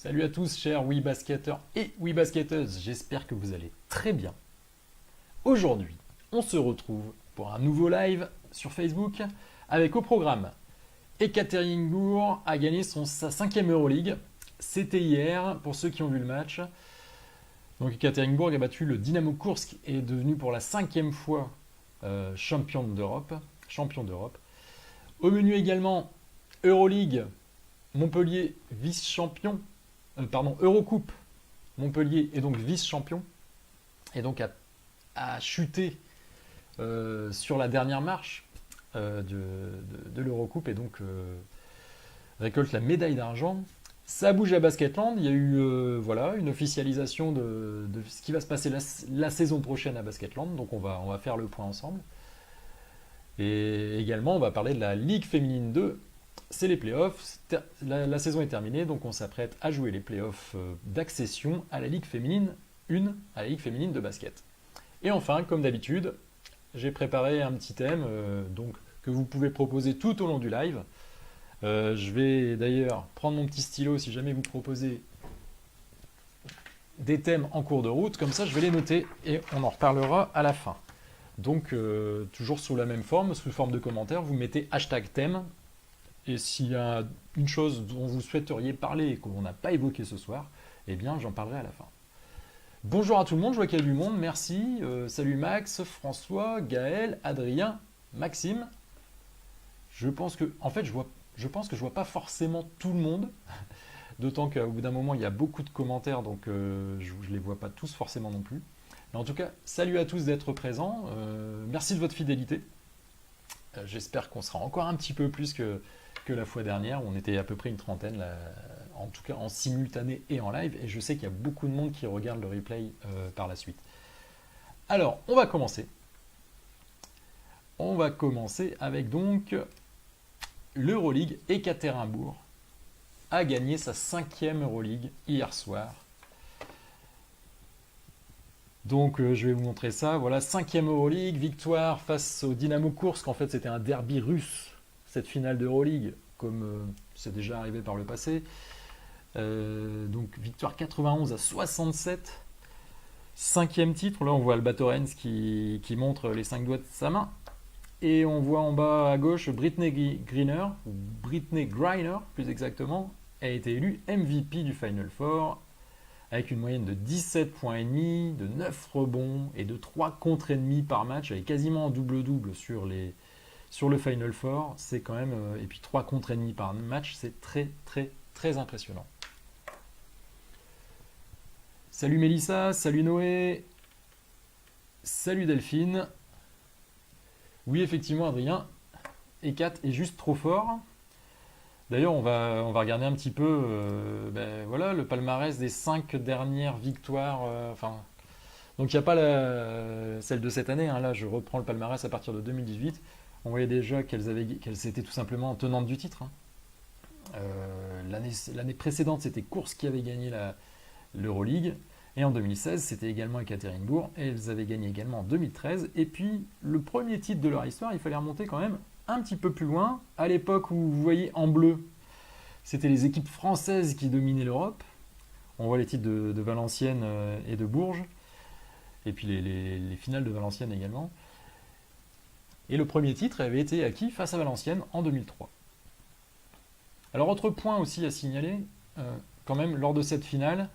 Salut à tous, chers WeBasketeurs et WeBasketeuses, j'espère que vous allez très bien. Aujourd'hui, on se retrouve pour un nouveau live sur Facebook avec au programme Ekaterinbourg a gagné sa 5e Euroleague. C'était hier pour ceux qui ont vu le match. Donc Ekaterinbourg a battu le Dynamo Koursk et est devenu pour la 5e fois champion d'Europe. Au menu également Euroleague, Montpellier vice-champion. Eurocoupe, Montpellier est donc vice-champion et donc a chuté sur la dernière marche de l'Eurocoupe et donc récolte la médaille d'argent. Ça bouge à Basketland, il y a eu une officialisation de ce qui va se passer la saison prochaine à Basketland, donc on va faire le point ensemble. Et également on va parler de la Ligue féminine 2. C'est les playoffs, la saison est terminée, donc on s'apprête à jouer les playoffs d'accession à la Ligue féminine 1, à la Ligue féminine de basket. Et enfin, comme d'habitude, j'ai préparé un petit thème que vous pouvez proposer tout au long du live. Je vais d'ailleurs prendre mon petit stylo si jamais vous proposez des thèmes en cours de route, comme ça je vais les noter et on en reparlera à la fin. Donc toujours sous la même forme, sous forme de commentaires, vous mettez hashtag thème. Et s'il y a une chose dont vous souhaiteriez parler et qu'on n'a pas évoqué ce soir, eh bien j'en parlerai à la fin. Bonjour à tout le monde, je vois qu'il y a du monde, merci. Salut Max, François, Gaël, Adrien, Maxime. Je pense que je vois pas forcément tout le monde, d'autant qu'au bout d'un moment il y a beaucoup de commentaires, donc je ne les vois pas tous forcément non plus. Mais en tout cas, salut à tous d'être présents, merci de votre fidélité. J'espère qu'on sera encore un petit peu plus que la fois dernière, où on était à peu près une trentaine, là, en tout cas en simultané et en live, et je sais qu'il y a beaucoup de monde qui regarde le replay par la suite. Alors, on va commencer. On va commencer avec donc l'Euroleague. Ekaterinbourg a gagné sa 5e Euroleague hier soir. Donc je vais vous montrer ça. Voilà, 5e Euroleague, victoire face au Dynamo Koursk. En fait, c'était un derby russe, cette finale d'Euroleague, comme c'est déjà arrivé par le passé. Donc victoire 91-67. 5e titre. Là, on voit Albatorens qui montre les 5 doigts de sa main. Et on voit en bas à gauche Brittney Griner, plus exactement, a été élu MVP du Final Four, avec une moyenne de 17 points et demi, de 9 rebonds et de 3 contre ennemis par match, avec quasiment un double-double sur le Final Four. C'est quand même, et puis 3 contre ennemis par match, c'est très très très impressionnant. Salut Mélissa, salut Noé, salut Delphine. Oui, effectivement, Adrien, Ekat est juste trop fort. D'ailleurs, on va regarder un petit peu le palmarès des 5 dernières victoires. Donc, il n'y a pas celle de cette année. Hein. Là, je reprends le palmarès à partir de 2018. On voyait déjà qu'elles étaient tout simplement tenantes du titre. Hein. L'année précédente, c'était Koursk qui avait gagné l'Euroleague. Et en 2016, c'était également Ekaterinbourg. Et elles avaient gagné également en 2013. Et puis, le premier titre de leur histoire, il fallait remonter quand même un petit peu plus loin. À l'époque où vous voyez en bleu, c'était les équipes françaises qui dominaient l'Europe. On voit les titres de Valenciennes et de Bourges. Et puis les finales de Valenciennes également. Et le premier titre avait été acquis face à Valenciennes en 2003. Alors, autre point aussi à signaler, quand même, lors de cette finale,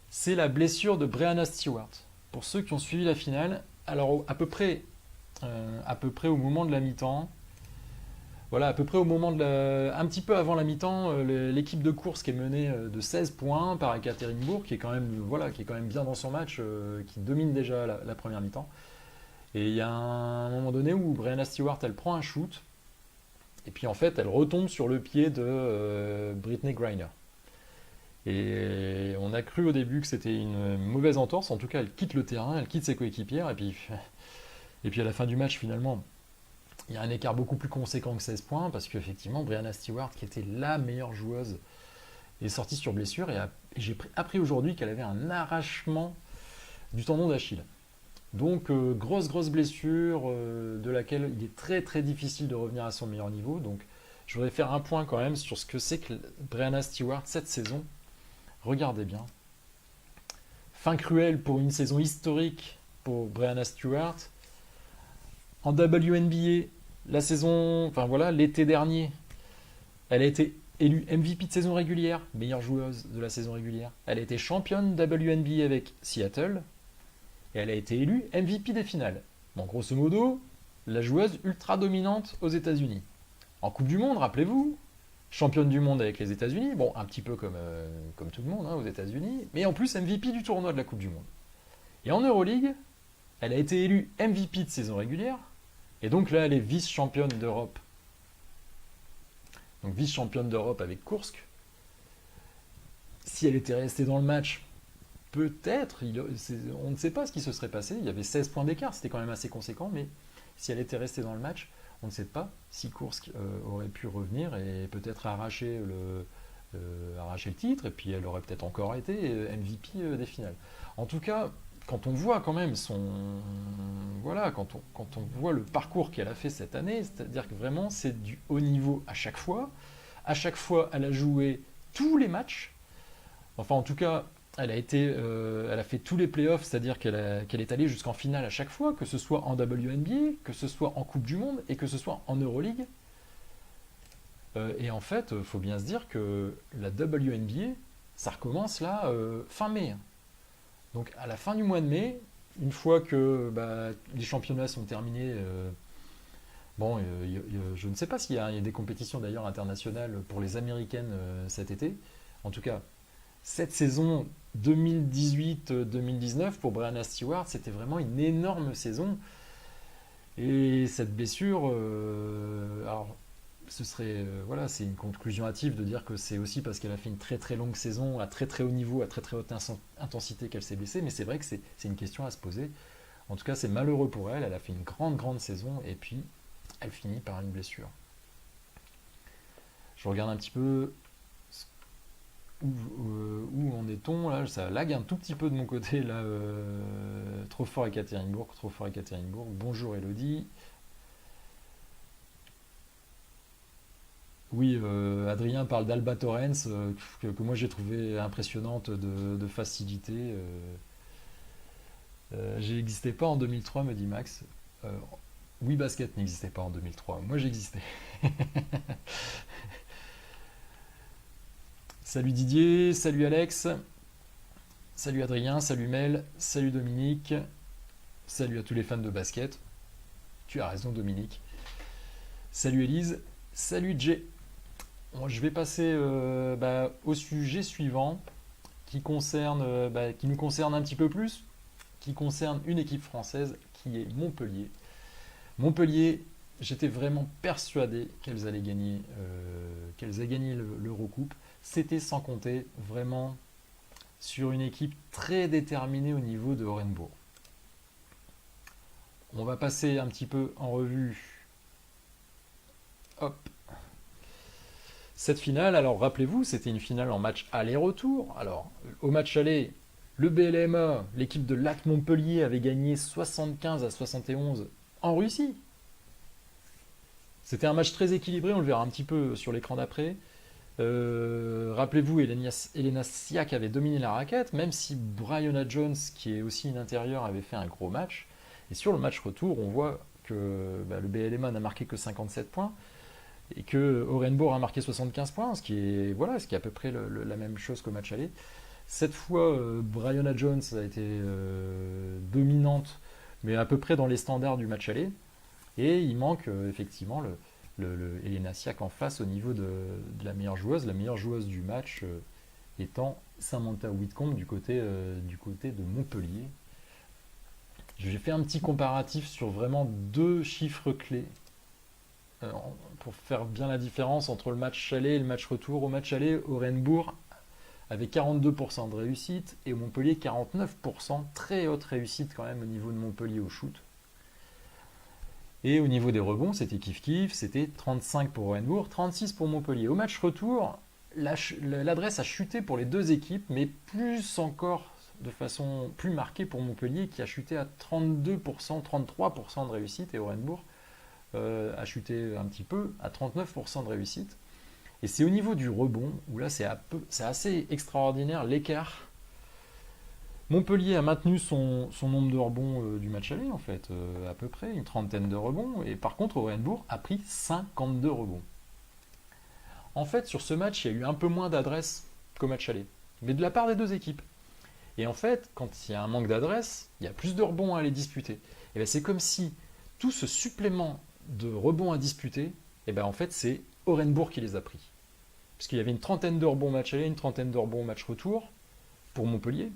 c'est la blessure de Breanna Stewart. Pour ceux qui ont suivi la finale, alors à peu près au moment de la mi-temps, voilà, à peu près au moment un petit peu avant la mi-temps, l'équipe de course qui est menée de 16 points par Ekaterinbourg, qui est quand même bien dans son match, qui domine déjà la première mi-temps. Et il y a un moment donné où Breanna Stewart, elle prend un shoot, et puis en fait, elle retombe sur le pied de Brittney Griner. Et on a cru au début que c'était une mauvaise entorse. En tout cas, elle quitte le terrain, elle quitte ses coéquipières. Et puis à la fin du match, finalement, il y a un écart beaucoup plus conséquent que 16 points. Parce qu'effectivement, Breanna Stewart, qui était la meilleure joueuse, est sortie sur blessure. Et j'ai appris aujourd'hui qu'elle avait un arrachement du tendon d'Achille. Donc, grosse blessure de laquelle il est très très difficile de revenir à son meilleur niveau. Donc, je voudrais faire un point quand même sur ce que c'est que Breanna Stewart cette saison. regardez bien. Fin cruelle pour une saison historique pour Breanna Stewart. En WNBA, la saison, enfin voilà, l'été dernier, elle a été élue MVP de saison régulière, meilleure joueuse de la saison régulière. Elle a été championne WNBA avec Seattle et elle a été élue MVP des finales. Bon, grosso modo, la joueuse ultra dominante aux États-Unis. En Coupe du Monde, rappelez-vous, championne du monde avec les États-Unis, bon, un petit peu comme tout le monde aux États-Unis, mais en plus MVP du tournoi de la Coupe du Monde. Et en Euroleague, elle a été élue MVP de saison régulière, et donc là, elle est vice-championne d'Europe. Donc vice-championne d'Europe avec Kursk. Si elle était restée dans le match, peut-être, on ne sait pas ce qui se serait passé. Il y avait 16 points d'écart, c'était quand même assez conséquent, mais si elle était restée dans le match, on ne sait pas si Kursk aurait pu revenir et peut-être arracher le titre, et puis elle aurait peut-être encore été MVP des finales. En tout cas, quand on voit quand même quand on voit le parcours qu'elle a fait cette année, c'est-à-dire que vraiment c'est du haut niveau à chaque fois. À chaque fois, elle a joué tous les matchs. Enfin, en tout cas, elle a fait tous les playoffs, c'est-à-dire qu'elle est allée jusqu'en finale à chaque fois, que ce soit en WNBA, que ce soit en Coupe du Monde et que ce soit en Euroleague. Et en fait, il faut bien se dire que la WNBA, ça recommence là fin mai. Donc à la fin du mois de mai, une fois que les championnats sont terminés, je ne sais pas s'il y a des compétitions d'ailleurs internationales pour les Américaines cet été. En tout cas, cette saison 2018-2019 pour Breanna Stewart, c'était vraiment une énorme saison. Et cette blessure, alors ce serait, c'est une conclusion hâtive de dire que c'est aussi parce qu'elle a fait une très très longue saison à très très haut niveau, à très très haute intensité qu'elle s'est blessée, mais c'est vrai que c'est une question à se poser. En tout cas, c'est malheureux pour elle, elle a fait une grande saison et puis elle finit par une blessure. Je regarde un petit peu où en est-on là, ça lag un tout petit peu de mon côté là. Trop fort Ekaterinbourg. Bonjour Elodie. Oui, Adrien parle d'Alba Torrens, que moi j'ai trouvé impressionnante de facilité. J'existais pas en 2003, me dit Max. Oui, basket n'existait pas en 2003. Moi j'existais. Salut Didier, salut Alex, salut Adrien, salut Mel, salut Dominique, salut à tous les fans de basket. Tu as raison Dominique. Salut Elise, salut Jay. Bon, je vais passer au sujet suivant qui nous concerne un petit peu plus, qui concerne une équipe française qui est Montpellier. Montpellier, j'étais vraiment persuadé qu'elles allaient gagner l'Eurocoupe. C'était sans compter vraiment sur une équipe très déterminée au niveau de Orenbourg. On va passer un petit peu en revue. Hop. Cette finale, alors rappelez-vous, c'était une finale en match aller-retour. Alors, au match aller, le BLMA, l'équipe de Lac Montpellier, avait gagné 75-71 en Russie. C'était un match très équilibré, on le verra un petit peu sur l'écran d'après. Rappelez-vous, Elena Siak avait dominé la raquette, même si Bryona Jones, qui est aussi une intérieure, avait fait un gros match. Et sur le match retour, on voit que le BLMA n'a marqué que 57 points et que Orenbourg a marqué 75 points, ce qui est à peu près la même chose qu'au match aller. Cette fois, Bryona Jones a été dominante, mais à peu près dans les standards du match aller. Et il manque effectivement Elena Siak en face au niveau de la meilleure joueuse du match étant Samantha Whitcomb du côté de Montpellier. J'ai fait un petit comparatif sur vraiment deux chiffres clés pour faire bien la différence entre le match aller et le match retour. Au match aller, Orenbourg avait 42% de réussite et au Montpellier 49%, très haute réussite quand même au niveau de Montpellier au shoot. Et au niveau des rebonds, c'était kiff-kiff, c'était 35 pour Orenbourg, 36 pour Montpellier. Au match retour, l'adresse a chuté pour les deux équipes, mais plus encore de façon plus marquée pour Montpellier, qui a chuté à 32%, 33% de réussite, et Orenbourg a chuté un petit peu à 39% de réussite. Et c'est au niveau du rebond, où là c'est assez extraordinaire l'écart. Montpellier a maintenu son nombre de rebonds du match aller, en fait, à peu près, une trentaine de rebonds. Et par contre, Orenbourg a pris 52 rebonds. En fait, sur ce match, il y a eu un peu moins d'adresse qu'au match aller, mais de la part des deux équipes. Et en fait, quand il y a un manque d'adresse, il y a plus de rebonds à aller disputer. Et bien c'est comme si tout ce supplément de rebonds à disputer, et ben en fait, c'est Orenbourg qui les a pris. Puisqu'il y avait une trentaine de rebonds match aller, une trentaine de rebonds match retour pour Montpellier,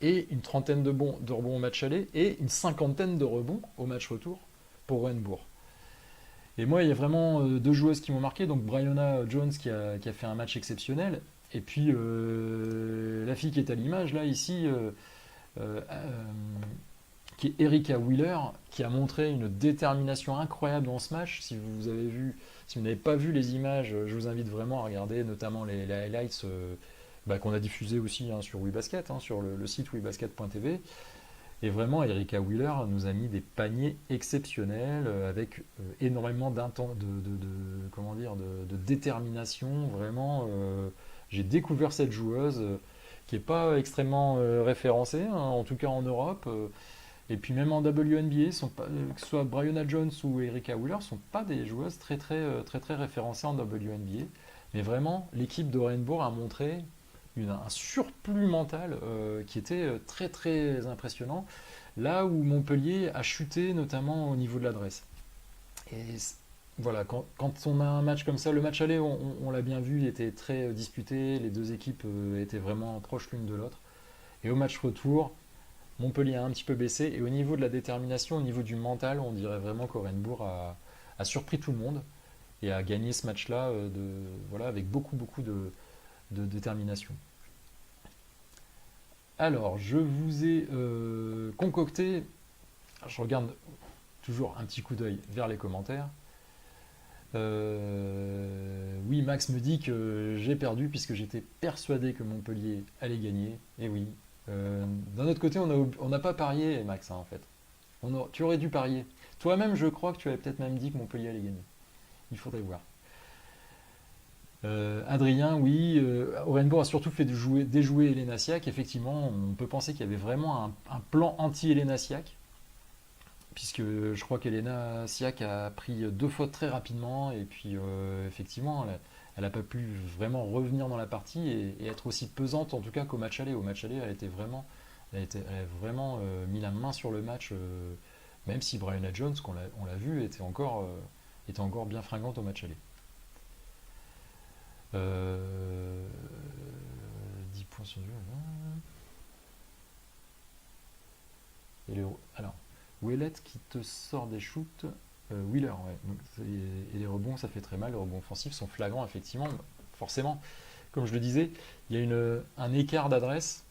et une trentaine de rebonds au match aller, et une cinquantaine de rebonds au match retour pour Orenbourg. Et moi, il y a vraiment deux joueuses qui m'ont marqué. Donc Bryona Jones qui a fait un match exceptionnel. Et puis la fille qui est à l'image, là, ici, euh, euh, qui est Erika Wheeler, qui a montré une détermination incroyable dans ce match. Si vous n'avez pas vu les images, je vous invite vraiment à regarder, notamment les highlights qu'on a diffusés aussi sur WeBasket, sur le site webasket.tv. Et vraiment, Erika Wheeler nous a mis des paniers exceptionnels avec énormément de détermination. Vraiment, j'ai découvert cette joueuse qui n'est pas extrêmement référencée, en tout cas en Europe. Et puis même en WNBA, que ce soit Bryona Jones ou Erika Wheeler, ne sont pas des joueuses très référencées en WNBA. Mais vraiment, l'équipe d'Orenbourg a montré un surplus mental qui était très impressionnant, là où Montpellier a chuté notamment au niveau de l'adresse. Et voilà, quand on a un match comme ça, le match aller, on l'a bien vu, il était très disputé, les deux équipes étaient vraiment proches l'une de l'autre. Et au match retour, Montpellier a un petit peu baissé, et au niveau de la détermination, au niveau du mental, on dirait vraiment qu'Orenbourg a surpris tout le monde et a gagné ce match-là avec beaucoup de détermination. Alors, je vous ai concocté, je regarde toujours un petit coup d'œil vers les commentaires. Oui, Max me dit que j'ai perdu puisque j'étais persuadé que Montpellier allait gagner. Et oui. D'un autre côté, on n'a pas parié, Max, en fait. Tu aurais dû parier. Toi-même, je crois que tu avais peut-être même dit que Montpellier allait gagner. Il faudrait voir. Adrien, oui, Orenbourg a surtout fait déjouer Elena Siak. Effectivement, on peut penser qu'il y avait vraiment un plan anti-Elena Siak, puisque je crois qu'Elena Siak a pris deux fautes très rapidement, et puis effectivement, elle n'a pas pu vraiment revenir dans la partie et être aussi pesante, en tout cas qu'au match aller. Au match aller, elle a vraiment mis la main sur le match, même si Bryona Jones, on l'a vu, était encore bien fringante au match aller. 10 points sur jeu. Alors, Ouellette qui te sort des shoots. Wheeler, ouais. Donc, et les rebonds, ça fait très mal. Les rebonds offensifs sont flagrants, effectivement. Forcément, comme je le disais, il y a un écart d'adresse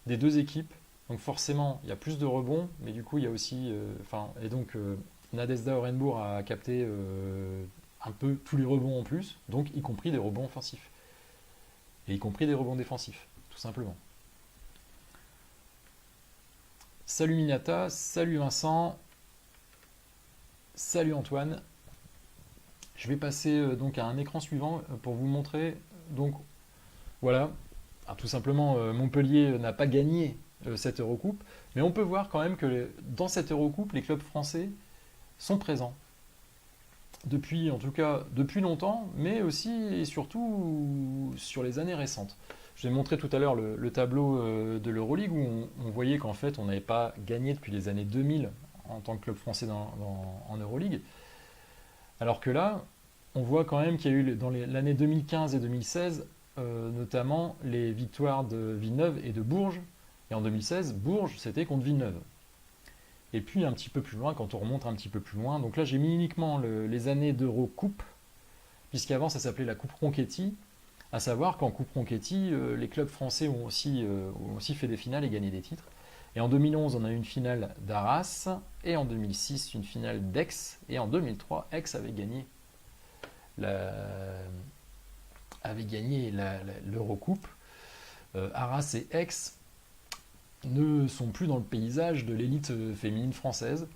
des deux équipes. Donc forcément, il y a plus de rebonds, mais du coup, il y a aussi... et donc, Nadezhda Orenbourg a capté un peu tous les rebonds en plus, donc y compris des rebonds offensifs. Et y compris des rebonds défensifs, tout simplement. Salut Minata, salut Vincent, salut Antoine. Je vais passer donc à un écran suivant pour vous montrer. Donc voilà, alors, tout simplement Montpellier n'a pas gagné cette Eurocoupe, mais on peut voir quand même que dans cette Eurocoupe, les clubs français sont présents. Depuis longtemps, mais aussi et surtout sur les années récentes. Je vous ai montré tout à l'heure le tableau de l'Euroleague où on voyait qu'en fait on n'avait pas gagné depuis les années 2000 en tant que club français en Euroleague. Alors que là, on voit quand même qu'il y a eu dans l'année 2015 et 2016 notamment les victoires de Villeneuve et de Bourges. Et en 2016, Bourges, c'était contre Villeneuve. Et puis un petit peu plus loin, quand on remonte un petit peu plus loin, donc là j'ai mis uniquement les années d'Eurocoupe, puisqu'avant ça s'appelait la Coupe Ronchetti, à savoir qu'en Coupe Ronchetti, les clubs français ont aussi fait des finales et gagné des titres. Et en 2011, on a eu une finale d'Arras, et en 2006, une finale d'Aix, et en 2003, Aix avait gagné l'Eurocoupe. Arras et Aix ne sont plus dans le paysage de l'élite féminine française.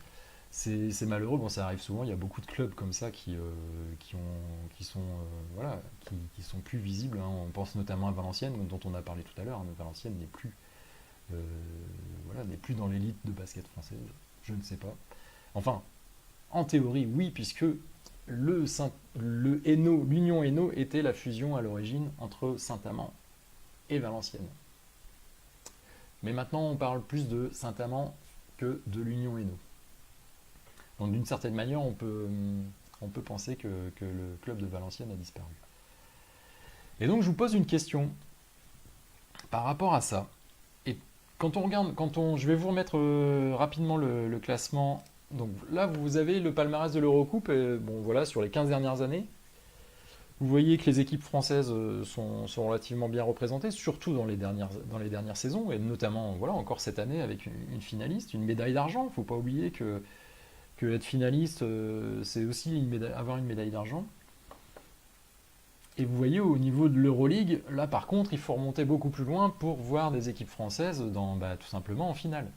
c'est malheureux. Bon, ça arrive souvent. Il y a beaucoup de clubs comme ça qui sont, voilà, qui sont plus visibles, hein. On pense notamment à Valenciennes, dont on a parlé tout à l'heure, hein. Valenciennes euh, voilà, n'est plus dans l'élite de basket française. Je ne sais pas. Enfin, en théorie, oui, puisque l'Union Hainaut était la fusion à l'origine entre Saint-Amand et Valenciennes. Mais maintenant, on parle plus de Saint-Amand que de l'Union Hainaut. Donc d'une certaine manière, on peut penser que le club de Valenciennes a disparu. Et donc je vous pose une question par rapport à ça. Et quand on regarde, je vais vous remettre rapidement le classement. Donc là, vous avez le palmarès de l'Eurocoupe, bon voilà, sur les 15 dernières années. Vous voyez que les équipes françaises sont relativement bien représentées, surtout dans les dernières saisons, et notamment voilà, encore cette année avec une finaliste, une médaille d'argent. Il ne faut pas oublier que être finaliste, c'est aussi avoir une médaille d'argent. Et vous voyez, au niveau de l'Euroleague, là par contre, il faut remonter beaucoup plus loin pour voir des équipes françaises tout simplement en finale.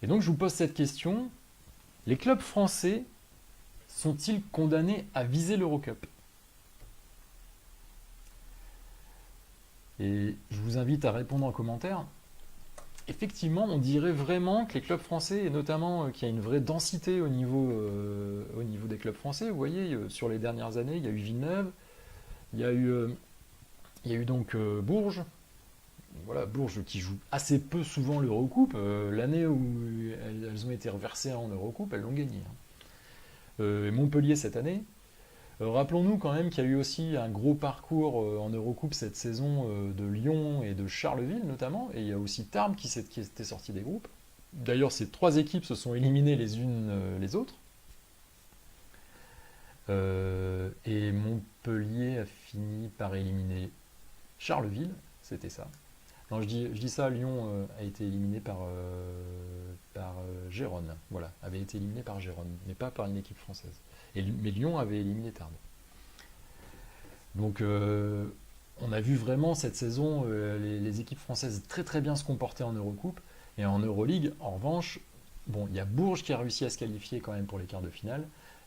Et donc je vous pose cette question, les clubs français sont-ils condamnés à viser l'Eurocup? Et je vous invite à répondre en commentaire. Effectivement, on dirait vraiment que les clubs français, et notamment qu'il y a une vraie densité au niveau des clubs français. Vous voyez, sur les dernières années, il y a eu Villeneuve, il y a eu donc Bourges. Voilà, Bourges qui joue assez peu souvent l'Eurocoupe. L'année où elles ont été reversées en Eurocoupe, elles l'ont gagné, hein. Et Montpellier cette année. Rappelons-nous quand même qu'il y a eu aussi un gros parcours en Eurocoupe cette saison de Lyon et de Charleville notamment, et il y a aussi Tarbes qui était sorti des groupes. D'ailleurs, ces trois équipes se sont éliminées les unes les autres. Et Montpellier a fini par éliminer Charleville, c'était ça. Non, je dis ça, Lyon a été éliminé par Gérone, voilà, avait été éliminé par Gérone, mais pas par une équipe française. Mais Lyon avait éliminé Tarbes. Donc on a vu vraiment cette saison les équipes françaises très très bien se comporter en Eurocoupe. Et en Euroleague, en revanche, bon, il y a Bourges qui a réussi à se qualifier quand même pour les quarts de finale,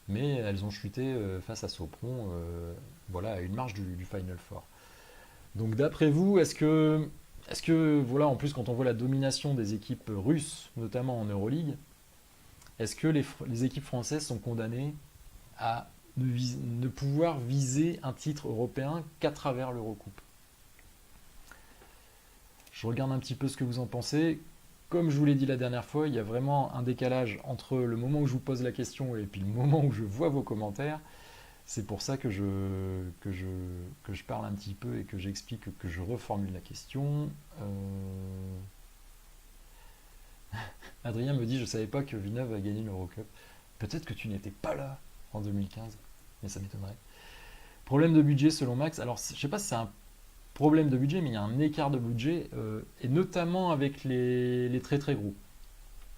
mais elles ont chuté face à Sopron, voilà, à une marche du Final Four. Donc d'après vous, est-ce que, voilà, en plus quand on voit la domination des équipes russes, notamment en Euroleague, est-ce que les équipes françaises sont condamnées à ne pouvoir viser un titre européen qu'à travers l'Eurocoupe? Je regarde un petit peu ce que vous en pensez. Comme je vous l'ai dit la dernière fois, il y a vraiment un décalage entre le moment où je vous pose la question et puis le moment où je vois vos commentaires. C'est pour ça que je parle un petit peu et que j'explique, que je reformule la question. Adrien me dit, je ne savais pas que Villeneuve a gagné l'Eurocup. Peut-être que tu n'étais pas là en 2015, mais ça m'étonnerait. Problème de budget selon Max. Alors, je ne sais pas si c'est un problème de budget, mais il y a un écart de budget, et notamment avec les très très gros.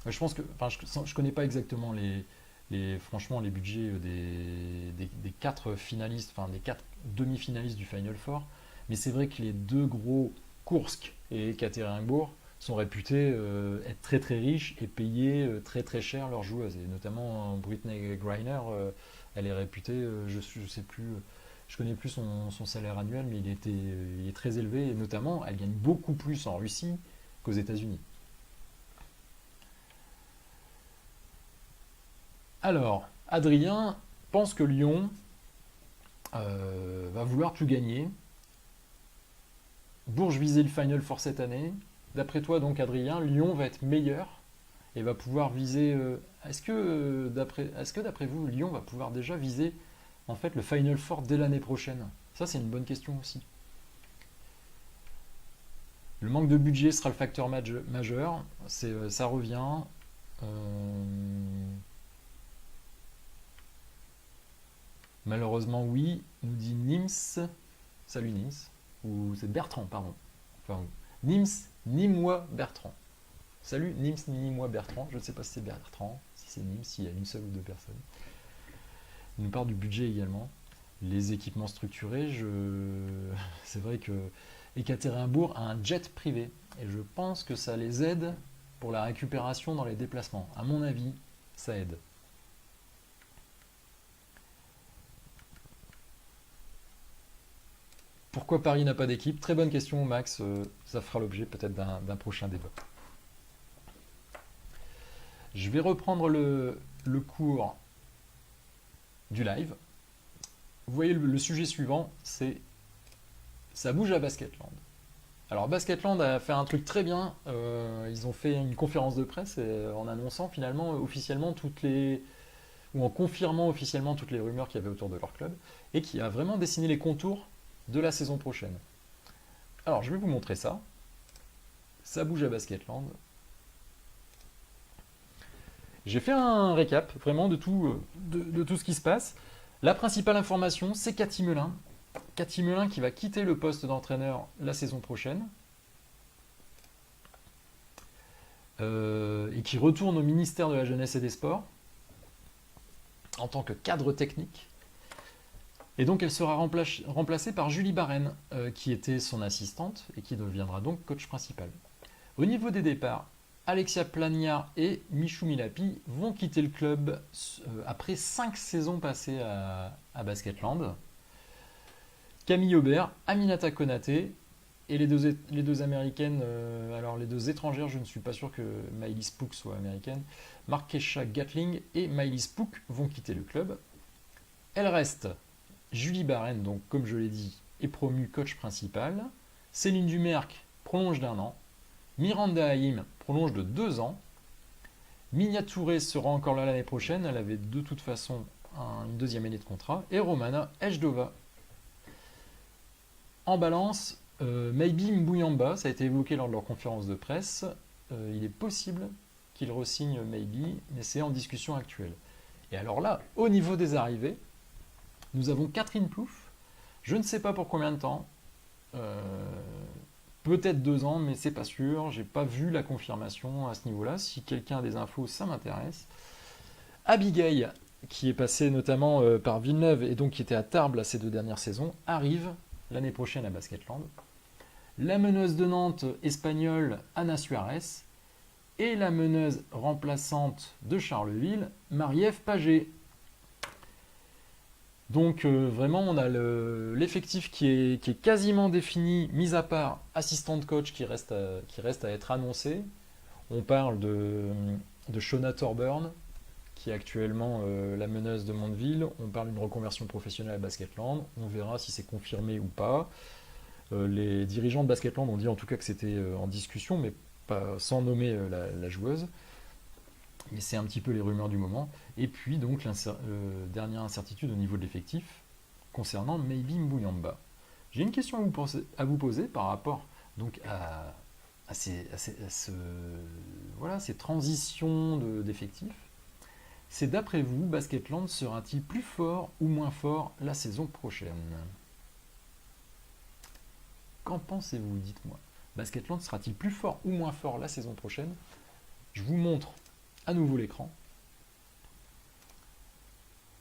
Je pense que, enfin, je connais pas exactement franchement les budgets des quatre finalistes, enfin des quatre demi-finalistes du Final Four, mais c'est vrai que les deux gros, Kursk et Ekaterinbourg, sont réputés être très très riches et payer très très cher leurs joueuses. Et notamment Brittney Griner, elle est réputée, je sais plus, je connais plus son salaire annuel, mais il est très élevé, et notamment elle gagne beaucoup plus en Russie qu'aux États-Unis. Alors, Adrien pense que Lyon va vouloir tout gagner. Bourges visait le Final Four cette année. D'après toi, donc, Adrien, Lyon va être meilleur et va pouvoir viser. Est-ce que d'après vous, Lyon va pouvoir déjà viser en fait le Final Four dès l'année prochaine? Ça, c'est une bonne question aussi. Le manque de budget sera le facteur majeur. Ça revient. Malheureusement, oui, nous dit Nims. Salut Nims. Ou c'est Bertrand, pardon. Enfin, Nims, Nîmois Bertrand. Salut Nims, Nîmois Bertrand. Je ne sais pas si c'est Bertrand, si c'est Nims, s'il y a une seule ou deux personnes. Il nous parle du budget également. Les équipements structurés, c'est vrai que Ekaterinbourg a un jet privé. Et je pense que ça les aide pour la récupération dans les déplacements. À mon avis, ça aide. Pourquoi Paris n'a pas d'équipe? Très bonne question, Max. Ça fera l'objet peut-être d'un prochain débat. Je vais reprendre le cours du live. Vous voyez, le sujet suivant, c'est ça bouge à Basketland. Alors Basketland a fait un truc très bien. Ils ont fait une conférence de presse en annonçant finalement officiellement ou en confirmant officiellement toutes les rumeurs qu'il y avait autour de leur club et qui a vraiment dessiné les contours de la saison prochaine. Alors je vais vous montrer ça. Ça bouge à Basketland. J'ai fait un récap vraiment de tout ce qui se passe. La principale information, c'est Cathy Melin. Cathy Melin qui va quitter le poste d'entraîneur la saison prochaine et qui retourne au ministère de la Jeunesse et des Sports en tant que cadre technique. Et donc elle sera remplacée par Julie Barren, qui était son assistante et qui deviendra donc coach principal. Au niveau des départs, Alexia Plagnard et Michou Milapi vont quitter le club après 5 saisons passées à Basketland. Camille Aubert, Aminata Konaté et les deux américaines, alors les deux étrangères, je ne suis pas sûr que Miley Spook soit américaine, Markesha Gatling et Miley Spook vont quitter le club. Elle reste Julie Barren, donc comme je l'ai dit, est promue coach principal. Céline Dumerc prolonge d'1 an. Miranda Haïm prolonge de 2 ans. Minia Touré sera encore là l'année prochaine. Elle avait de toute façon une 2e année de contrat. Et Romana Ejdova. En balance, Maybe Mbouyamba, ça a été évoqué lors de leur conférence de presse. Il est possible qu'il re-signe Maybe, mais c'est en discussion actuelle. Et alors là, au niveau des arrivées, nous avons Catherine Plouffe. Je ne sais pas pour combien de temps. Peut-être 2 ans, mais c'est pas sûr. J'ai pas vu la confirmation à ce niveau-là. Si quelqu'un a des infos, ça m'intéresse. Abigail, qui est passée notamment par Villeneuve et donc qui était à Tarbes ces 2 dernières saisons, arrive l'année prochaine à Basketland. La meneuse de Nantes espagnole Ana Suarez et la meneuse remplaçante de Charleville, Marie-Ève Paget. Donc vraiment, on a l'effectif qui est quasiment défini, mis à part assistante coach qui reste à être annoncé. On parle de Shona Thorburn, qui est actuellement la meneuse de Mondeville. On parle d'une reconversion professionnelle à Basketland. On verra si c'est confirmé ou pas. Les dirigeants de Basketland ont dit en tout cas que c'était en discussion, mais pas, sans nommer la joueuse. Mais c'est un petit peu les rumeurs du moment. Et puis donc dernière incertitude au niveau de l'effectif concernant Maybe Mbouyamba. J'ai une question à vous poser par rapport donc à ces transitions d'effectifs. C'est d'après vous, Basketland sera-t-il plus fort ou moins fort la saison prochaine? Qu'en pensez-vous? Dites-moi. Basketland sera-t-il plus fort ou moins fort la saison prochaine? Je vous montre à nouveau l'écran.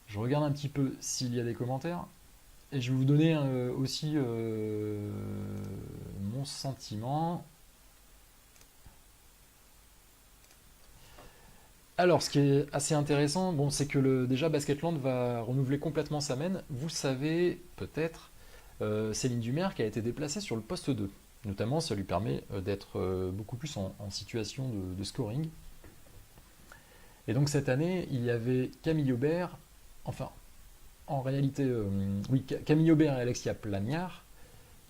Je regarde un petit peu s'il y a des commentaires. Et je vais vous donner aussi mon sentiment. Alors, ce qui est assez intéressant, bon, c'est que déjà Basketland va renouveler complètement sa main. Vous savez peut-être, Céline Dumerc qui a été déplacée sur le poste 2. Notamment, ça lui permet d'être beaucoup plus en situation de scoring. Et donc cette année, il y avait Camille Aubert, enfin, en réalité, oui, Camille Aubert et Alexia Plagnard,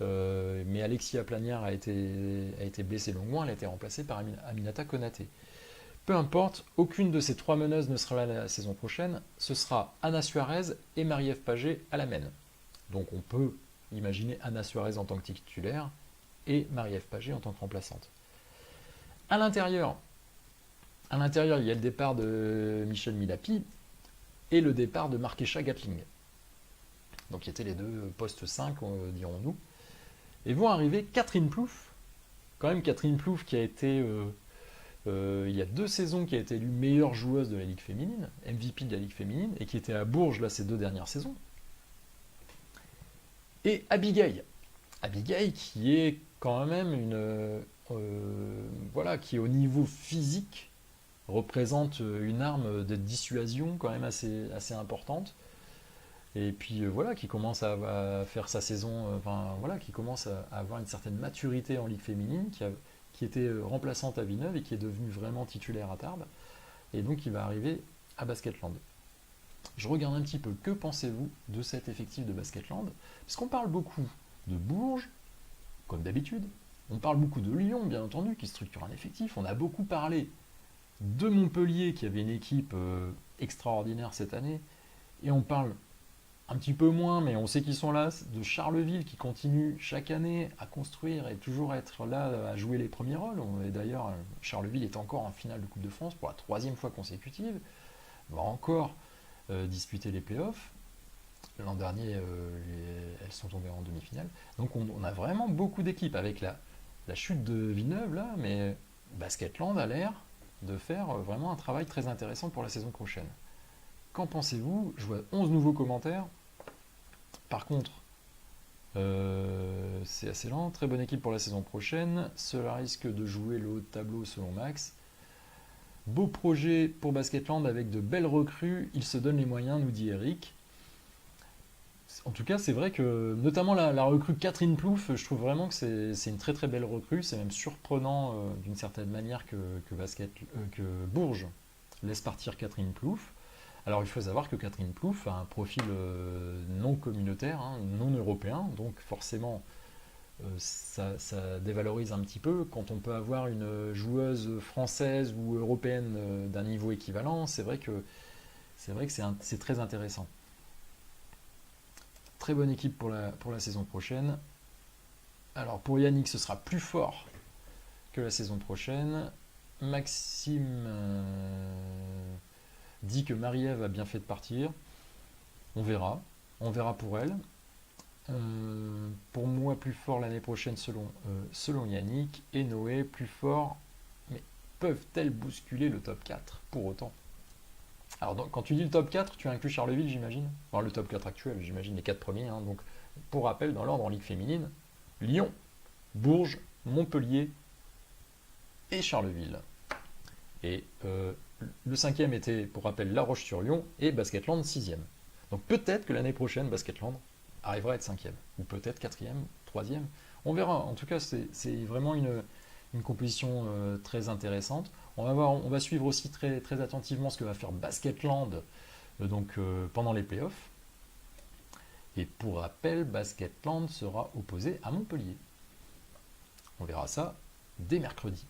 mais Alexia Plagnard a été blessée longuement, elle a été remplacée par Aminata Konaté. Peu importe, aucune de ces 3 meneuses ne sera là la saison prochaine, ce sera Ana Suarez et Marie-Ève Paget à la main. Donc on peut imaginer Ana Suarez en tant que titulaire et Marie-Ève Paget en tant que remplaçante. À l'intérieur, il y a le départ de Michel Milapi et le départ de Markesha Gatling. Donc qui étaient les 2 postes 5, dirons-nous. Et vont arriver Catherine Plouffe. Quand même Catherine Plouffe qui a été, il y a 2 saisons, qui a été élue meilleure joueuse de la Ligue féminine, MVP de la Ligue féminine, et qui était à Bourges là ces 2 dernières saisons. Et Abigail. Abigail qui est quand même voilà, qui au niveau physique représente une arme de dissuasion quand même assez importante. Et puis voilà, qui commence à faire sa saison, enfin voilà, qui commence à avoir une certaine maturité en Ligue féminine, qui était remplaçante à Villeneuve et qui est devenue vraiment titulaire à Tarbes. Et donc il va arriver à Basketland. Je regarde un petit peu, que pensez-vous de cet effectif de Basketland? Puisqu'on parle beaucoup de Bourges, comme d'habitude. On parle beaucoup de Lyon, bien entendu, qui structure un effectif. On a beaucoup parlé de Montpellier, qui avait une équipe extraordinaire cette année. Et on parle un petit peu moins, mais on sait qu'ils sont là, de Charleville, qui continue chaque année à construire et toujours être là à jouer les premiers rôles. Et d'ailleurs, Charleville est encore en finale de Coupe de France pour la 3e fois consécutive. On va encore disputer les playoffs. L'an dernier, elles sont tombées en demi-finale. Donc on a vraiment beaucoup d'équipes avec la chute de Villeneuve, là, mais Basketland a l'air de faire vraiment un travail très intéressant pour la saison prochaine. Qu'en pensez-vous? Je vois 11 nouveaux commentaires. Par contre, c'est assez lent. Très bonne équipe pour la saison prochaine. Cela risque de jouer le haut de tableau selon Max. Beau projet pour Basketland avec de belles recrues. Il se donne les moyens, nous dit Eric. En tout cas, c'est vrai que, notamment la recrue Catherine Plouffe, je trouve vraiment que c'est une très très belle recrue. C'est même surprenant d'une certaine manière que Bourges laisse partir Catherine Plouffe. Alors il faut savoir que Catherine Plouffe a un profil non communautaire, hein, non européen, donc forcément ça dévalorise un petit peu. Quand on peut avoir une joueuse française ou européenne d'un niveau équivalent, c'est vrai que c'est très intéressant. Très bonne équipe pour la saison prochaine. Alors pour Yannick, ce sera plus fort que la saison prochaine. Maxime dit que Marie-Ève a bien fait de partir. On verra pour elle. Pour moi, plus fort l'année prochaine selon Yannick. Et Noé, plus fort. Mais peuvent-elles bousculer le top 4 pour autant? Alors, donc, quand tu dis le top 4, tu inclus Charleville, j'imagine. Enfin, le top 4 actuel, j'imagine les 4 premiers. Hein. Donc, pour rappel, dans l'ordre en Ligue féminine, Lyon, Bourges, Montpellier et Charleville. Et le 5e était, pour rappel, La Roche-sur-Yon et Basketland 6e. Donc peut-être que l'année prochaine, Basketland arrivera à être 5e. Ou peut-être 4e, 3e. On verra. En tout cas, c'est vraiment une composition très intéressante. On va suivre aussi très, très attentivement ce que va faire Basketland pendant les playoffs. Et pour rappel, Basketland sera opposé à Montpellier. On verra ça dès mercredi,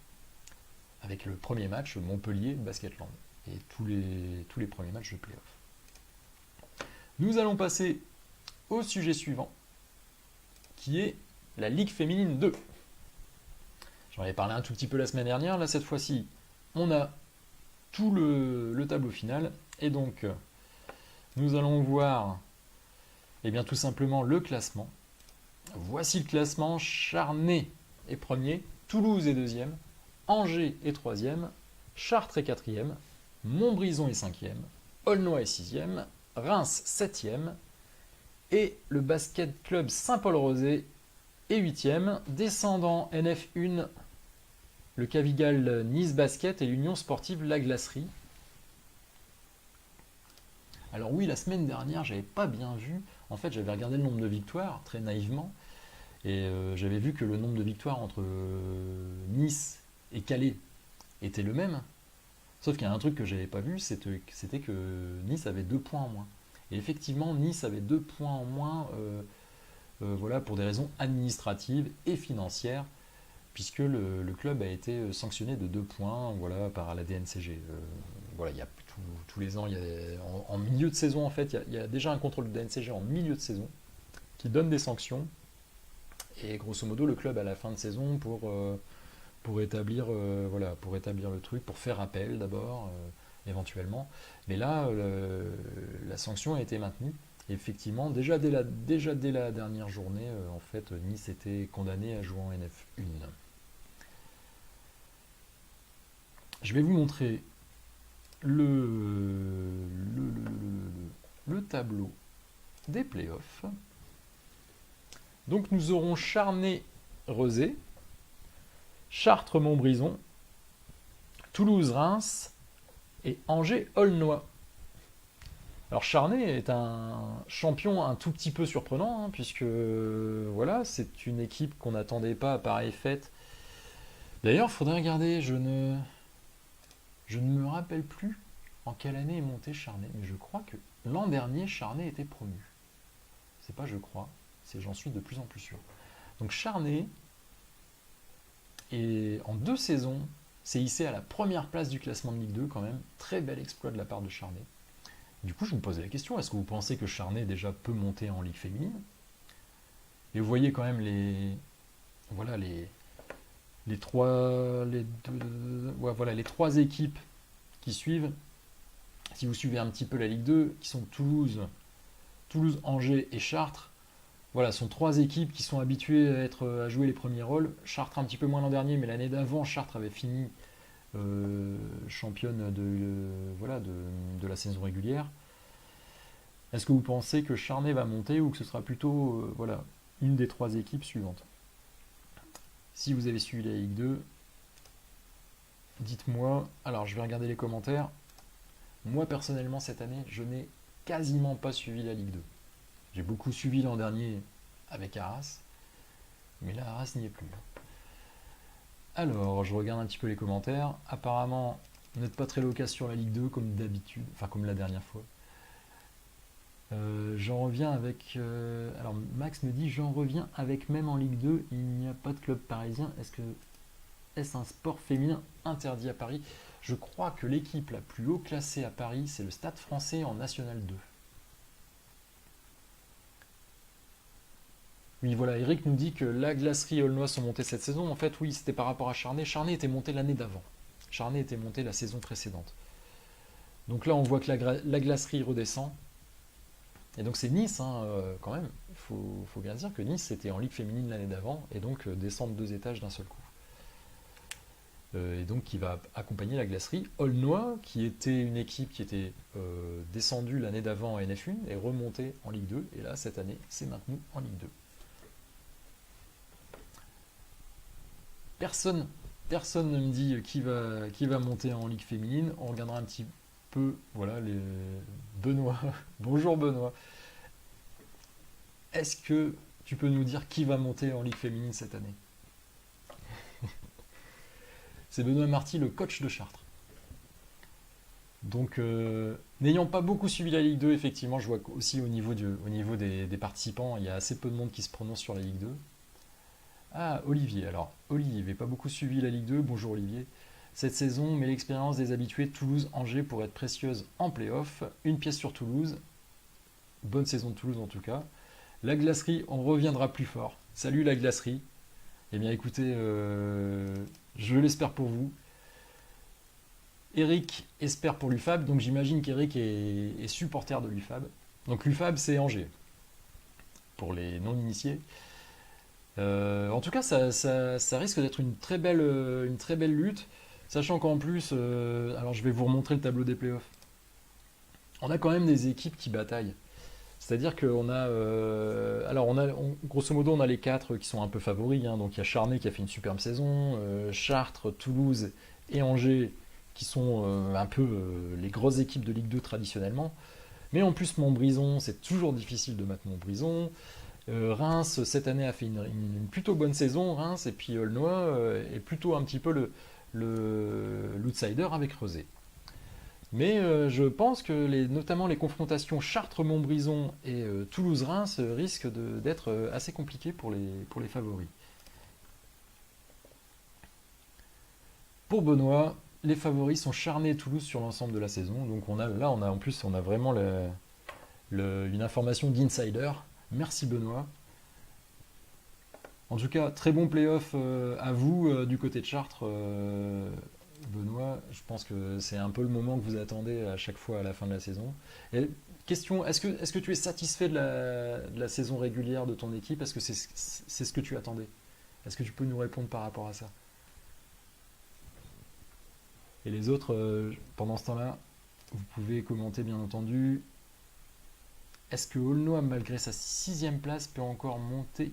avec le premier match Montpellier-Basketland et tous les premiers matchs de playoff. Nous allons passer au sujet suivant, qui est la Ligue féminine 2. J'en avais parlé un tout petit peu la semaine dernière. Là, cette fois-ci, on a tout le tableau final. Et donc, nous allons voir tout simplement le classement. Voici le classement. Charnay est premier, Toulouse est deuxième, Angers est troisième, Chartres est quatrième, Montbrison est cinquième, Aulnois est sixième, Reims septième, et le basket club Saint-Paul-Rosé est huitième, descendant NF1, le Cavigal Nice Basket et l'Union Sportive La Glacerie. Alors oui, la semaine dernière, j'avais pas bien vu. En fait, j'avais regardé le nombre de victoires, très naïvement, et j'avais vu que le nombre de victoires entre Nice et Calais était le même. Sauf qu'il y a un truc que j'avais pas vu, c'était que Nice avait 2 points en moins. Et effectivement, Nice avait 2 points en moins voilà, pour des raisons administratives et financières, puisque le club a été sanctionné de 2 points voilà, par la DNCG. Voilà, il y a tous les ans, en milieu de saison, en fait, il y a déjà un contrôle de DNCG en milieu de saison qui donne des sanctions. Et grosso modo, le club à la fin de saison pour établir le truc, pour faire appel d'abord, éventuellement. Mais là, la sanction a été maintenue. Et effectivement, déjà dès la dernière journée, en fait, Nice était condamné à jouer en NF1. Je vais vous montrer le tableau des playoffs. Donc nous aurons Charnay-Rezé, Chartres-Montbrison, Toulouse-Reims et Angers-Aulnois. Alors Charnay est un champion un tout petit peu surprenant, hein, puisque voilà, c'est une équipe qu'on n'attendait pas à pareille fête. D'ailleurs, il faudrait regarder, je ne me rappelle plus en quelle année est monté Charnay, mais je crois que l'an dernier, Charnay était promu. C'est pas je crois, c'est j'en suis de plus en plus sûr. Donc Charnay, et en 2 saisons, s'est hissé à la première place du classement de Ligue 2 quand même. Très bel exploit de la part de Charnay. Du coup, je me posais la question, est-ce que vous pensez que Charnay déjà peut monter en Ligue féminine? Et vous voyez quand même voilà, les trois, ouais, voilà, les trois équipes qui suivent. Si vous suivez un petit peu la Ligue 2, qui sont Toulouse, Angers et Chartres, voilà, ce sont trois équipes qui sont habituées à jouer les premiers rôles. Chartres un petit peu moins l'an dernier, mais l'année d'avant, Chartres avait fini championne voilà, de la saison régulière. Est-ce que vous pensez que Charnay va monter ou que ce sera plutôt voilà, une des trois équipes suivantes? Si vous avez suivi la Ligue 2, dites-moi. Alors, je vais regarder les commentaires. Moi, personnellement, cette année, je n'ai quasiment pas suivi la Ligue 2. J'ai beaucoup suivi l'an dernier avec Arras, mais là, Arras n'y est plus. Alors, je regarde un petit peu les commentaires. Apparemment, vous n'êtes pas très loquace sur la Ligue 2 comme d'habitude, enfin comme la dernière fois. J'en reviens avec... alors, Max me dit, j'en reviens avec même en Ligue 2, il n'y a pas de club parisien. Est-ce un sport féminin interdit à Paris? Je crois que l'équipe la plus haut classée à Paris, c'est le Stade Français en National 2. Oui, voilà, Eric nous dit que la glacerie et Aulnois sont montés cette saison. En fait, oui, c'était par rapport à Charnay. Charnay était monté l'année d'avant. Charnay était monté la saison précédente. Donc là, on voit que la glacerie redescend. Et donc c'est Nice, hein, quand même. Il faut bien dire que Nice était en Ligue féminine l'année d'avant, et donc descendre 2 étages d'un seul coup. Et donc qui va accompagner la glacerie. Aulnois, qui était une équipe qui était descendue l'année d'avant en NF1, est remontée en Ligue 2, et là, cette année, c'est maintenu en Ligue 2. Personne ne me dit qui va monter en Ligue féminine. On regardera un petit peu, voilà, les Benoît. Bonjour Benoît. Est-ce que tu peux nous dire qui va monter en Ligue féminine cette année? C'est Benoît Marty, le coach de Chartres. Donc, n'ayant pas beaucoup suivi la Ligue 2, effectivement, je vois aussi au niveau des participants, il y a assez peu de monde qui se prononce sur la Ligue 2. Ah, Olivier. Alors, Olivier, pas beaucoup suivi la Ligue 2. Bonjour Olivier. Cette saison, mais l'expérience des habitués Toulouse-Angers pour être précieuse en play-off. Une pièce sur Toulouse. Bonne saison de Toulouse en tout cas. La glacerie, on reviendra plus fort. Salut la glacerie. Eh bien écoutez, je l'espère pour vous. Eric espère pour l'UFAB, donc j'imagine qu'Eric est supporter de l'UFAB. Donc l'UFAB c'est Angers, pour les non-initiés. En tout cas, ça risque d'être une très belle lutte, sachant qu'en plus, alors je vais vous remontrer le tableau des playoffs. On a quand même des équipes qui bataillent. C'est-à-dire qu'on a, grosso modo, on a les 4 qui sont un peu favoris, hein. Donc il y a Charnay qui a fait une superbe saison, Chartres, Toulouse et Angers qui sont un peu les grosses équipes de Ligue 2 traditionnellement. Mais en plus, Montbrison, c'est toujours difficile de battre Montbrison. Reims, cette année, a fait une plutôt bonne saison, Reims, et puis Aulnois est plutôt un petit peu l'outsider avec Rezé. Mais je pense que notamment les confrontations Chartres-Montbrison et Toulouse-Reims risquent d'être assez compliquées pour les favoris. Pour Benoît, les favoris sont Charnay et Toulouse sur l'ensemble de la saison. Donc on a vraiment une information d'insider. Merci Benoît. En tout cas, très bon playoff à vous du côté de Chartres. Benoît, je pense que c'est un peu le moment que vous attendez à chaque fois à la fin de la saison. Et question, est-ce que tu es satisfait de la saison régulière de ton équipe? Est-ce que c'est ce que tu attendais? Est-ce que tu peux nous répondre par rapport à ça? Et les autres, pendant ce temps-là, vous pouvez commenter bien entendu. Est-ce que Aulnois, malgré sa 6e place, peut encore monter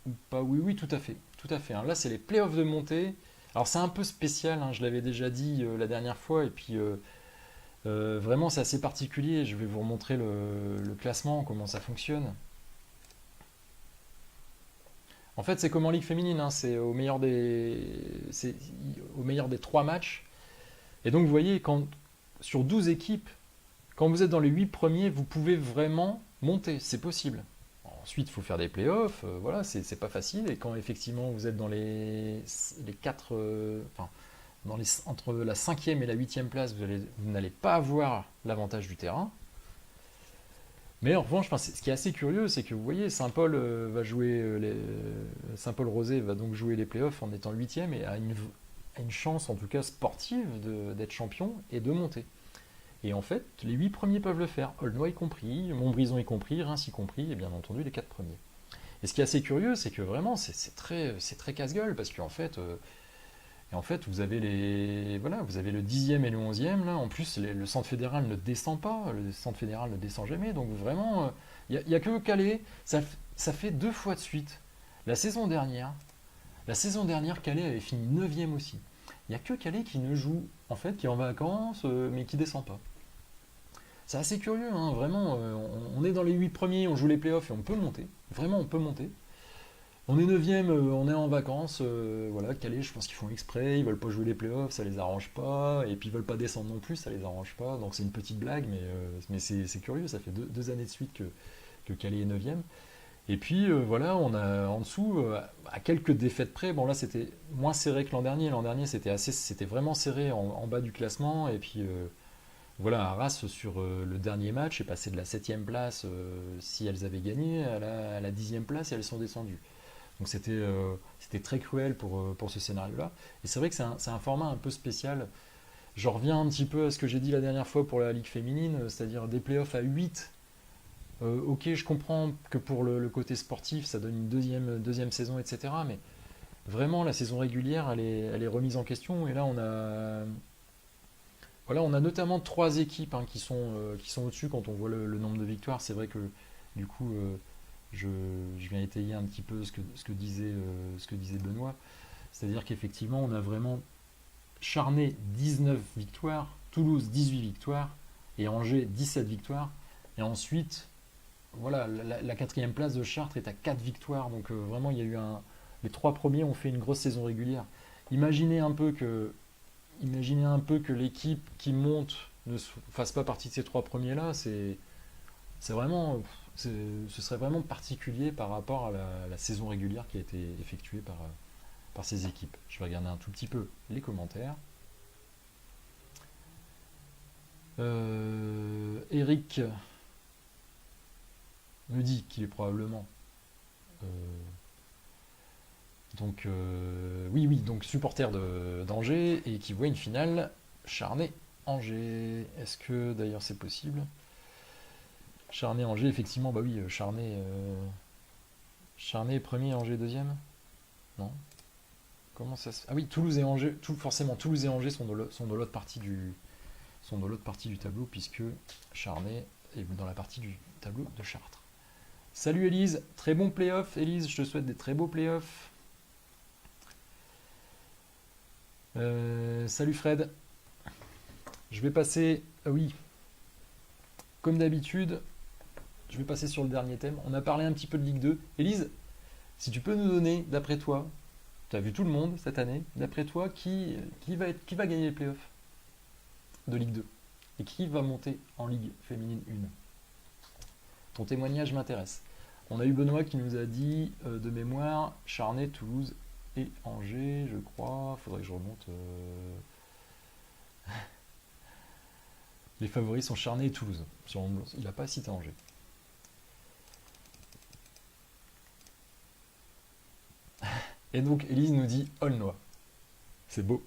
ou pas? Oui, tout à fait. Tout à fait, hein. Là, c'est les playoffs de montée. Alors c'est un peu spécial, hein, je l'avais déjà dit la dernière fois, et puis vraiment c'est assez particulier. Je vais vous remontrer le classement, comment ça fonctionne. En fait, c'est comme en Ligue féminine, hein, c'est au meilleur des 3 matchs. Et donc vous voyez, sur 12 équipes, quand vous êtes dans les 8 premiers, vous pouvez vraiment monter, c'est possible. Ensuite, il faut faire des playoffs, voilà, c'est pas facile. Et quand effectivement vous êtes dans les 4, enfin, entre la cinquième et la huitième place, vous n'allez pas avoir l'avantage du terrain. Mais en revanche, enfin, ce qui est assez curieux, c'est que vous voyez, Saint-Paul va jouer Saint-Paul Rosé va donc jouer les playoffs en étant huitième et a une chance, en tout cas sportive, d'être champion et de monter. Et en fait, les 8 premiers peuvent le faire, Aulnois y compris, Montbrison y compris, Reims y compris, et bien entendu les 4 premiers. Et ce qui est assez curieux, c'est que vraiment, c'est très casse-gueule, parce qu'en fait, vous avez vous avez le 10e et le 11e, là. En plus, le centre fédéral ne descend pas, le centre fédéral ne descend jamais, donc vraiment, il n'y a que Calais, ça fait 2 fois de suite. La saison dernière, Calais avait fini 9e aussi. Il n'y a que Calais qui ne joue, en fait, qui est en vacances, mais qui descend pas. C'est assez curieux, hein, vraiment. On est dans les 8 premiers, on joue les playoffs et on peut monter. Vraiment, on peut monter. On est 9e, on est en vacances. Voilà, Calais, je pense qu'ils font exprès. Ils veulent pas jouer les playoffs, ça les arrange pas. Et puis ils veulent pas descendre non plus, ça les arrange pas. Donc c'est une petite blague, mais c'est curieux. Ça fait 2 années de suite que Calais est 9e. Et puis voilà, on a en dessous, à quelques défaites près. Bon, là, c'était moins serré que l'an dernier. L'an dernier, c'était vraiment serré en bas du classement. Et puis voilà, Arras, sur le dernier match, est passé de la 7e place, si elles avaient gagné, à la 10e place, et elles sont descendues. Donc c'était très cruel pour ce scénario-là. Et c'est vrai que c'est un format un peu spécial. Je reviens un petit peu à ce que j'ai dit la dernière fois pour la Ligue féminine, c'est-à-dire des playoffs à 8. Ok, je comprends que pour le côté sportif, ça donne une deuxième saison, etc. Mais vraiment, la saison régulière, elle est remise en question. Et là, on a notamment 3 équipes, hein, qui sont au-dessus quand on voit le nombre de victoires. C'est vrai que du coup, je, je viens étayer un petit peu ce que disait Benoît. C'est-à-dire qu'effectivement, on a vraiment Charnay 19 victoires, Toulouse 18 victoires et Angers 17 victoires. Et ensuite, voilà, la 4e place de Chartres est à 4 victoires. Donc vraiment, il y a eu les 3 premiers ont fait une grosse saison régulière. Imaginez un peu que, l'équipe qui monte ne fasse pas partie de ces 3 premiers-là. C'est vraiment, ce serait vraiment particulier par rapport à la saison régulière qui a été effectuée par ces équipes. Je vais regarder un tout petit peu les commentaires. Eric me dit qu'il est probablement euh, donc oui, donc supporter d'Angers et qui voit une finale Charnay-Angers. Est-ce que d'ailleurs c'est possible? Charnay-Angers, effectivement, bah oui, Charnay premier, Angers deuxième? Non? Comment ça se... Ah oui, Toulouse et Angers, forcément, Toulouse et Angers sont de l'autre partie du tableau, puisque Charnay est dans la partie du tableau de Chartres. Salut Élise, très bon playoff. Élise, je te souhaite des très beaux playoffs. Salut Fred. Je vais passer, ah oui, comme d'habitude, je vais passer sur le dernier thème. On a parlé un petit peu de Ligue 2. Élise, si tu peux nous donner, d'après toi, tu as vu tout le monde cette année, d'après toi, qui va gagner les playoffs de Ligue 2 et qui va monter en Ligue féminine 1? Ton témoignage m'intéresse. On a eu Benoît qui nous a dit, de mémoire, Charnay, Toulouse et Angers, je crois. Faudrait que je remonte. Les favoris sont Charnay et Toulouse. Il n'a pas cité Angers. Et donc, Élise nous dit Aulnois. C'est beau.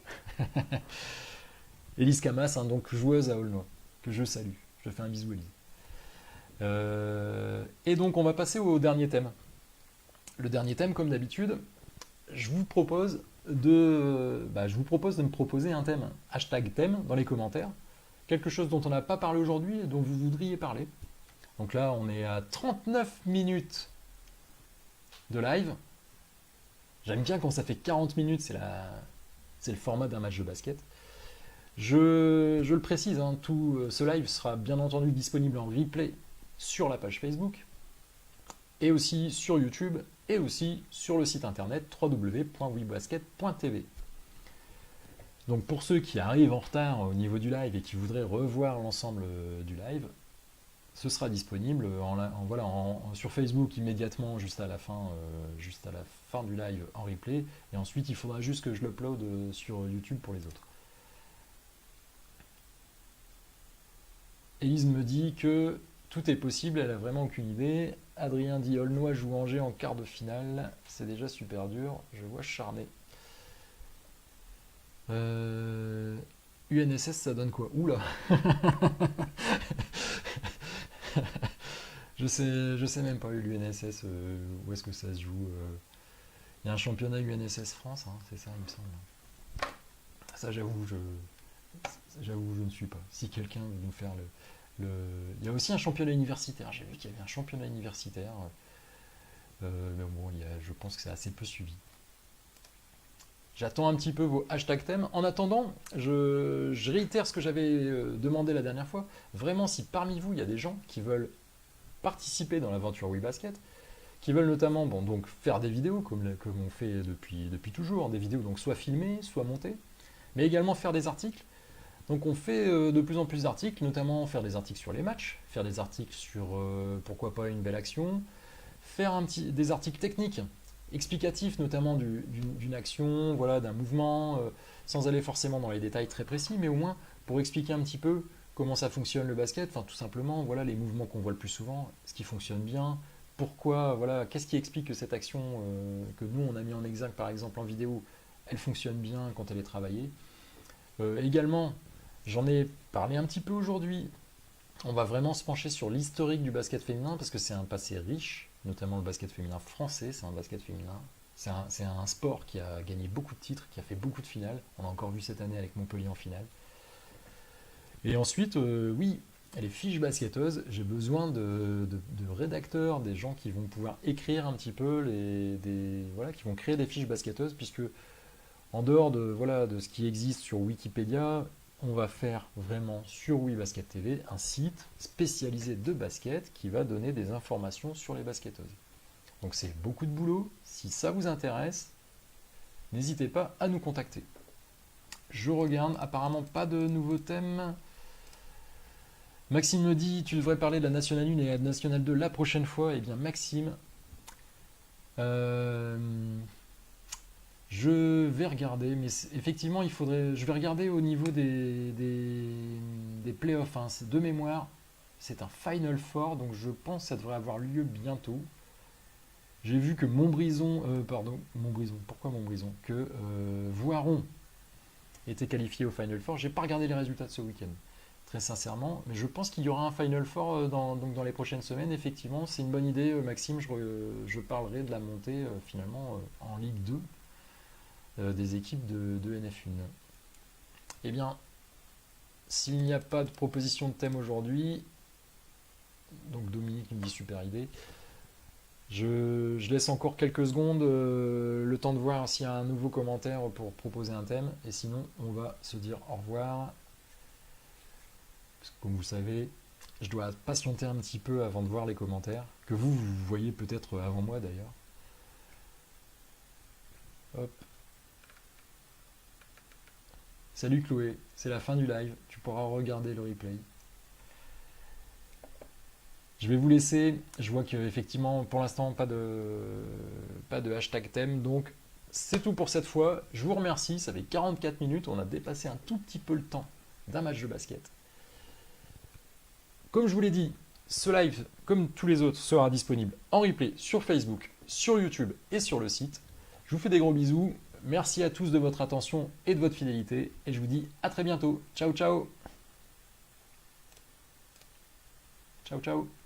Élise Camas, hein, donc joueuse à Aulnois, que je salue. Je fais un bisou, Élise. Et donc, on va passer au dernier thème. Le dernier thème, comme d'habitude, je vous propose de me proposer un thème, hashtag thème, dans les commentaires. Quelque chose dont on n'a pas parlé aujourd'hui et dont vous voudriez parler. Donc là, on est à 39 minutes de live. J'aime bien quand ça fait 40 minutes, C'est le format d'un match de basket. Je le précise, hein, tout ce live sera bien entendu disponible en replay sur la page Facebook, et aussi sur YouTube, et aussi sur le site internet www.wibasket.tv. Donc pour ceux qui arrivent en retard au niveau du live et qui voudraient revoir l'ensemble du live, ce sera disponible sur Facebook immédiatement juste à la fin du live en replay, et ensuite il faudra juste que je l'upload sur YouTube pour les autres. Élise me dit que tout est possible, elle a vraiment aucune idée. Adrien dit Aulnois joue Angers en quart de finale, c'est déjà super dur, je vois charné. UNSS ça donne quoi? Oula. je sais même pas l'UNSS, où est-ce que ça se joue. Il y a un championnat UNSS France, hein, c'est ça il me semble. Ça j'avoue, je ne suis pas. Si quelqu'un veut nous faire il y a aussi un championnat universitaire, j'ai vu qu'il y avait un championnat universitaire, mais bon, je pense que c'est assez peu suivi. J'attends un petit peu vos hashtags thèmes. En attendant, je réitère ce que j'avais demandé la dernière fois. Vraiment, si parmi vous, il y a des gens qui veulent participer dans l'aventure WeBasket, qui veulent notamment donc faire des vidéos, comme on fait depuis toujours, des vidéos donc soit filmées, soit montées, mais également faire des articles. Donc on fait de plus en plus d'articles, notamment faire des articles sur les matchs, faire des articles sur pourquoi pas une belle action, faire des articles techniques, explicatif notamment d'une action, voilà, d'un mouvement, sans aller forcément dans les détails très précis, mais au moins pour expliquer un petit peu comment ça fonctionne le basket, enfin tout simplement, voilà, les mouvements qu'on voit le plus souvent, ce qui fonctionne bien, pourquoi, voilà, qu'est-ce qui explique que cette action que nous on a mis en exergue par exemple en vidéo, elle fonctionne bien quand elle est travaillée. Également, j'en ai parlé un petit peu aujourd'hui, on va vraiment se pencher sur l'historique du basket féminin parce que c'est un passé riche, notamment le basket féminin français, c'est un basket féminin. C'est un sport qui a gagné beaucoup de titres, qui a fait beaucoup de finales. On a encore vu cette année avec Montpellier en finale. Et ensuite, oui, les fiches basketteuses, j'ai besoin de rédacteurs, des gens qui vont pouvoir écrire un petit peu, qui vont créer des fiches basketteuses, puisque en dehors de ce qui existe sur Wikipédia, on va faire vraiment sur WeBasket TV un site spécialisé de basket qui va donner des informations sur les basketteuses. Donc c'est beaucoup de boulot. Si ça vous intéresse, n'hésitez pas à nous contacter. Je regarde, apparemment pas de nouveaux thèmes. Maxime me dit, tu devrais parler de la Nationale 1 et la Nationale 2 la prochaine fois. Eh bien Maxime, je vais regarder, mais effectivement, je vais regarder au niveau des playoffs. Hein. De mémoire, c'est un Final Four, donc je pense que ça devrait avoir lieu bientôt. J'ai vu que pourquoi Montbrison? Que Voiron était qualifié au Final Four. J'ai pas regardé les résultats de ce week-end, très sincèrement, mais je pense qu'il y aura un Final Four dans les prochaines semaines. Effectivement, c'est une bonne idée, Maxime. Je parlerai de la montée finalement en Ligue 2. Des équipes de NF1. Eh bien, s'il n'y a pas de proposition de thème aujourd'hui, donc Dominique nous dit super idée, je laisse encore quelques secondes, le temps de voir s'il y a un nouveau commentaire pour proposer un thème, et sinon on va se dire au revoir. Parce que comme vous savez, je dois patienter un petit peu avant de voir les commentaires, que vous voyez peut-être avant moi d'ailleurs. Hop. Salut Chloé, c'est la fin du live, tu pourras regarder le replay. Je vais vous laisser, je vois qu'effectivement pour l'instant pas de hashtag thème, donc c'est tout pour cette fois. Je vous remercie, ça fait 44 minutes, on a dépassé un tout petit peu le temps d'un match de basket. Comme je vous l'ai dit, ce live, comme tous les autres, sera disponible en replay sur Facebook, sur YouTube et sur le site. Je vous fais des gros bisous. Merci à tous de votre attention et de votre fidélité et je vous dis à très bientôt. Ciao ciao. Ciao ciao.